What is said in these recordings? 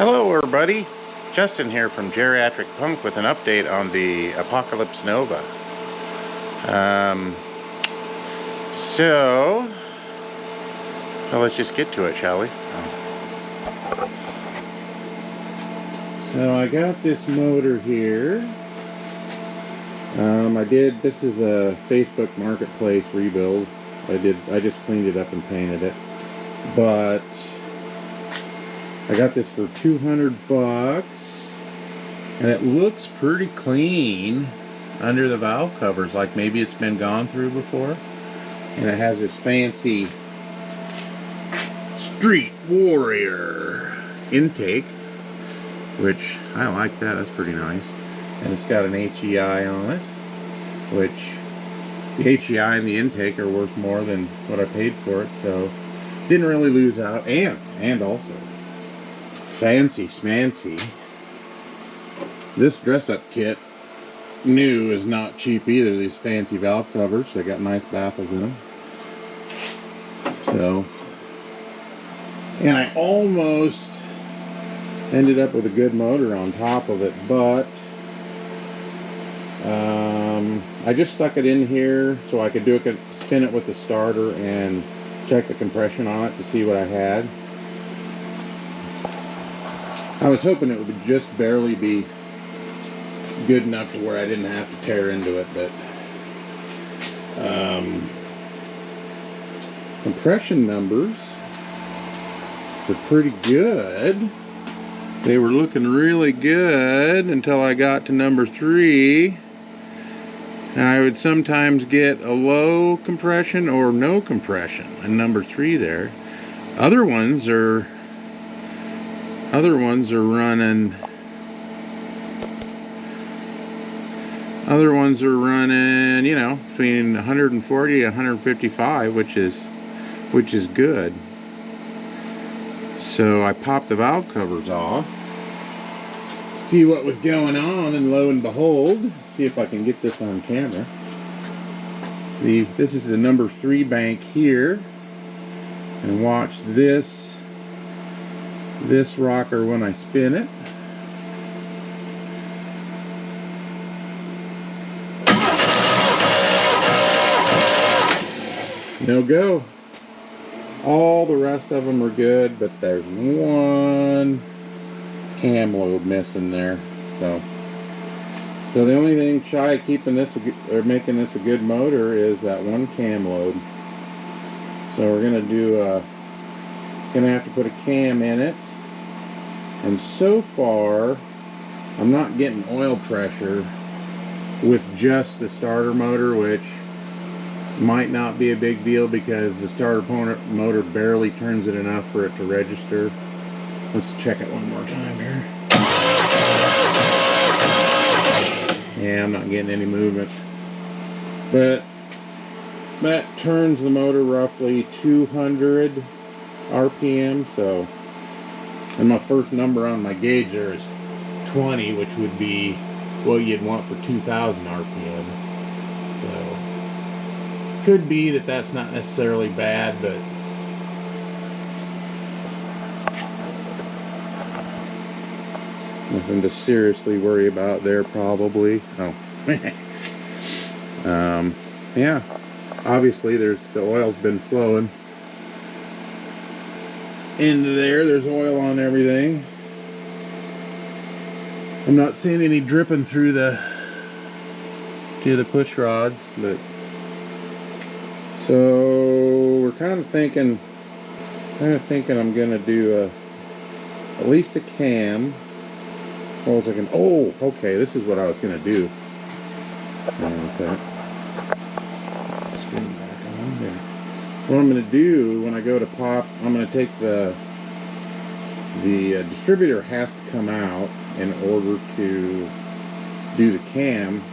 Hello everybody, Justin here from Geriatric Punk with an update on the Apocalypse Nova. So let's just get to it, shall we? So I got this motor here. This is a Facebook Marketplace rebuild. I just cleaned it up and painted it. But I got this for 200 bucks, and it looks pretty clean under the valve covers, like maybe it's been gone through before. And it has this fancy Street Warrior intake, which I like that, that's pretty nice. And it's got an HEI on it, which the HEI and the intake are worth more than what I paid for it, so didn't really lose out. And also fancy smancy, this dress-up kit new is not cheap either. These fancy valve covers, they got nice baffles in them. So, and I almost ended up with a good motor on top of it, but I just stuck it in here so I could spin it with the starter and check the compression on it to see what I had. I was hoping it would just barely be good enough to where I didn't have to tear into it, but compression numbers were pretty good. They were looking really good until I got to number 3. And I would sometimes get a low compression or no compression in number 3 there. Other ones are running you know, between 140 and 155, which is good. So I popped the valve covers off, see what was going on, and lo and behold, see if I can get this on camera. This is the number 3 bank here, and watch this rocker when I spin it. No go. All the rest of them are good, but there's one cam load missing there. So the only thing shy of keeping this or making this a good motor is that one cam load. So we're gonna have to put a cam in it. And so far, I'm not getting oil pressure with just the starter motor, which might not be a big deal because the starter motor barely turns it enough for it to register. Let's check it one more time here. Yeah, I'm not getting any movement. But that turns the motor roughly 200 RPM, so, and my first number on my gauge there is 20, which would be what you'd want for 2,000 RPM. So could be that that's not necessarily bad, but nothing to seriously worry about there probably. Oh. Yeah, obviously the oil's been flowing into there. There's oil on everything. I'm not seeing any dripping through the push rods, but so we're kind of thinking I'm gonna do at least a cam. What was I gonna? Oh, okay. This is what I was gonna do. Hang on a second. Screen back on there. What I'm gonna do when I go to pop, I'm gonna take the distributor has to come out in order to do the cam.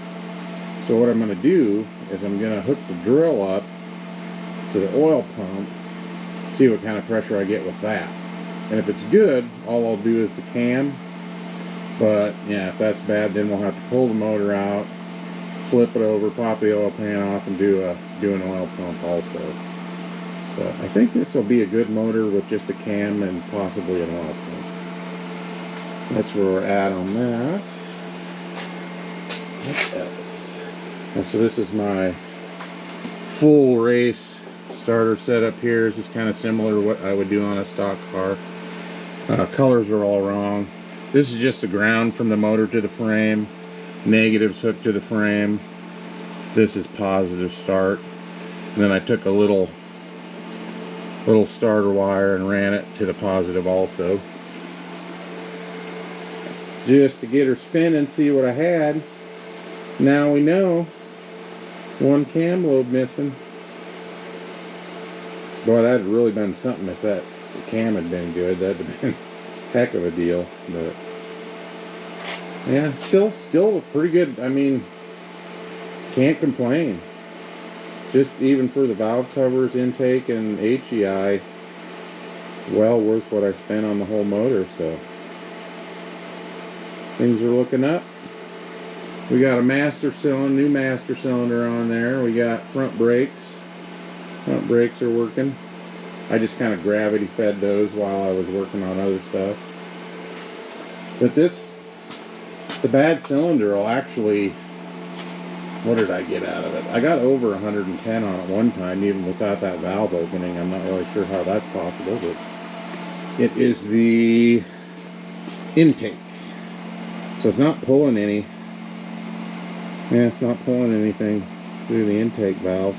So what I'm gonna do is I'm gonna hook the drill up to the oil pump, see what kind of pressure I get with that. And if it's good, all I'll do is the cam. But yeah, if that's bad, then we'll have to pull the motor out, flip it over, pop the oil pan off, and do an oil pump also. But I think this will be a good motor with just a cam and possibly an oil pump. That's where we're at on that. What else? And so this is my full race starter setup here. This is kind of similar to what I would do on a stock car. Colors are all wrong. This is just the ground from the motor to the frame. Negatives hooked to the frame. This is positive start. And then I took a little starter wire and ran it to the positive also. Just to get her spinning, see what I had. Now we know. One cam lobe missing. Boy, that'd really been something if that cam had been good. That'd have been a heck of a deal. But yeah, still pretty good. I mean, can't complain. Just even for the valve covers, intake, and HEI, well worth what I spent on the whole motor. So things are looking up. We got a master cylinder, new master cylinder on there. We got front brakes. Front brakes are working. I just kind of gravity fed those while I was working on other stuff. But the bad cylinder will actually, what did I get out of it? I got over 110 on it one time, even without that valve opening. I'm not really sure how that's possible, but it is the intake. So it's not pulling any. Yeah, it's not pulling anything through the intake valve.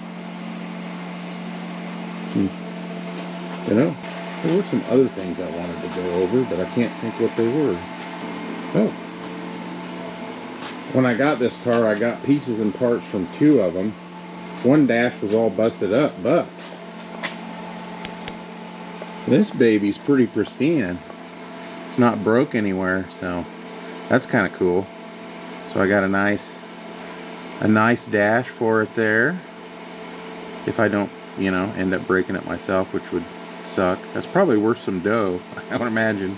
You know, there were some other things I wanted to go over, but I can't think what they were. Oh. When I got this car, I got pieces and parts from 2 of them. One dash was all busted up, but this baby's pretty pristine. It's not broke anywhere, so that's kind of cool. So I got a nice dash for it there. If I don't, you know, end up breaking it myself, which would suck. That's probably worth some dough, I would imagine.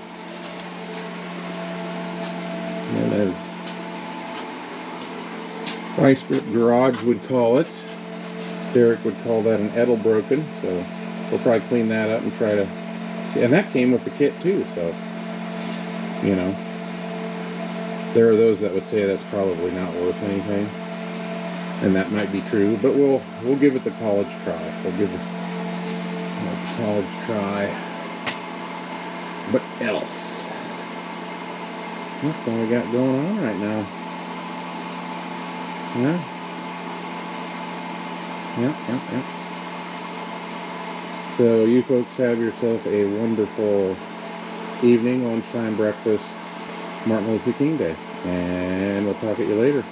And as Vice Grip Garage would call it, Derek would call that an Edelbroken. So we'll probably clean that up and try to see. And that came with the kit too, so you know. There are those that would say that's probably not worth anything. And that might be true, but we'll give it the college try. We'll give it the college try. What else? That's all we got going on right now. Yeah. Yep. So you folks have yourself a wonderful evening, lunchtime, breakfast, Martin Luther King Day. And we'll talk at you later.